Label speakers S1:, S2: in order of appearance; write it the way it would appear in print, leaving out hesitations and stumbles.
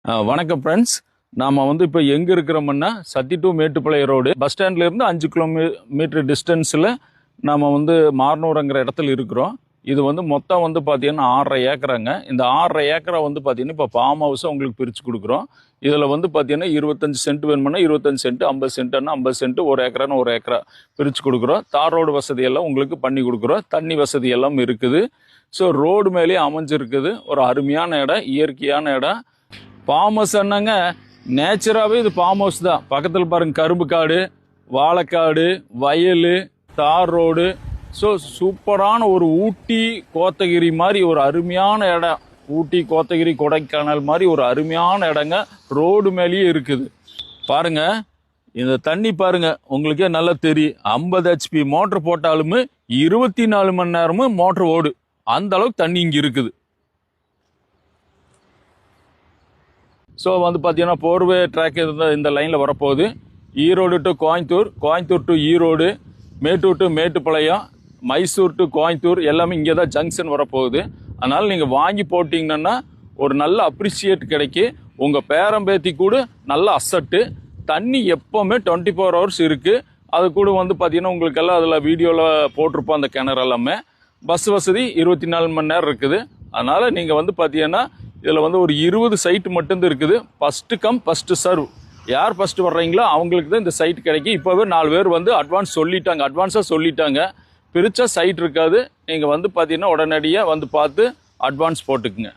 S1: வணக்கம் ஃப்ரெண்ட்ஸ். நாம் இப்போ எங்கே இருக்கிறோம்னா Sathy to Mettupalayam road bus ஸ்டாண்ட்லேருந்து 5 கிலோமீட்டர் டிஸ்டன்ஸில் நாம் மார்னூருங்கிற இடத்துல இருக்கிறோம். இது மொத்தம் பார்த்தீங்கன்னா 6.5 ஏக்கராங்க. இந்த 6.5 ஏக்கரை பார்த்தீங்கன்னா இப்போ ஃபார்ம் ஹவுஸை உங்களுக்கு பிரித்து கொடுக்குறோம். இதில் பார்த்தீங்கன்னா 25 சென்ட் வேணும்னா 25 சென்ட், 50 சென்ட்னா 50 சென்ட், 1 ஏக்கரான்னு 1 ஏக்கரா பிரித்து கொடுக்குறோம். தார் ரோடு வசதியெல்லாம் உங்களுக்கு பண்ணி கொடுக்குறோம். தண்ணி வசதி எல்லாம் இருக்குது. ஸோ ரோடு மேலேயே அமைஞ்சிருக்குது. ஒரு அருமையான இடம், இயற்கையான இடம். ஃபார்ம் ஹவுஸ் என்னங்க, நேச்சராகவே இது ஃபார்ம் ஹவுஸ் தான். பக்கத்தில் பாருங்கள், கரும்பு காடு, வாழைக்காடு, வயல், தார் ரோடு. ஸோ சூப்பரான ஒரு ஊட்டி கோத்தகிரி மாதிரி ஒரு அருமையான இடம். ஊட்டி கோத்தகிரி கொடைக்கானல் மாதிரி ஒரு அருமையான இடங்க ரோடு மேலேயே இருக்குது. பாருங்க, இந்த தண்ணி பாருங்க, உங்களுக்கே நல்லா தெரியும். 50 HP மோட்ரு போட்டாலுமே 24 மணி நேரமும் மோட்ரு ஓடு. அந்த அளவுக்கு தண்ணி இங்கே இருக்குது. ஸோ பார்த்தீங்கன்னா போர்வே ட்ராக் இந்த லைனில் வரப்போகுது. Erode to Coimbatore, Coimbatore to Erode, Mettur to Mettupalayam, Mysore to Coimbatore எல்லாமே இங்கே தான் ஜங்ஷன் வரப்போகுது. அதனால் நீங்கள் வாங்கி போட்டிங்கன்னா ஒரு நல்ல அப்ரிஷியேட் கிடைக்கி. உங்கள் பேரம்பேத்தி கூட நல்ல அசட்டு. தண்ணி எப்போவுமே 24 hours இருக்குது. அது கூட பார்த்தீங்கன்னா உங்களுக்கெல்லாம் அதில் வீடியோவில் போட்டிருப்போம். அந்த கிணறு எல்லாமே பஸ் வசதி 24 மணி நேரம் இருக்குது. அதனால் நீங்கள் பார்த்தீங்கன்னா இதில் ஒரு 20 சைட்டு மட்டும்தான் இருக்குது. First come first serve. யார் ஃபஸ்ட்டு வர்றீங்களோ அவங்களுக்கு தான் இந்த சைட் கிடைக்கும். இப்போவே 4 பேர் அட்வான்ஸாக சொல்லிட்டாங்க. பிரிச்சா சைட் இருக்காது. நீங்கள் பார்த்தீங்கன்னா உடனடியாக பார்த்து அட்வான்ஸ் போட்டுக்குங்க.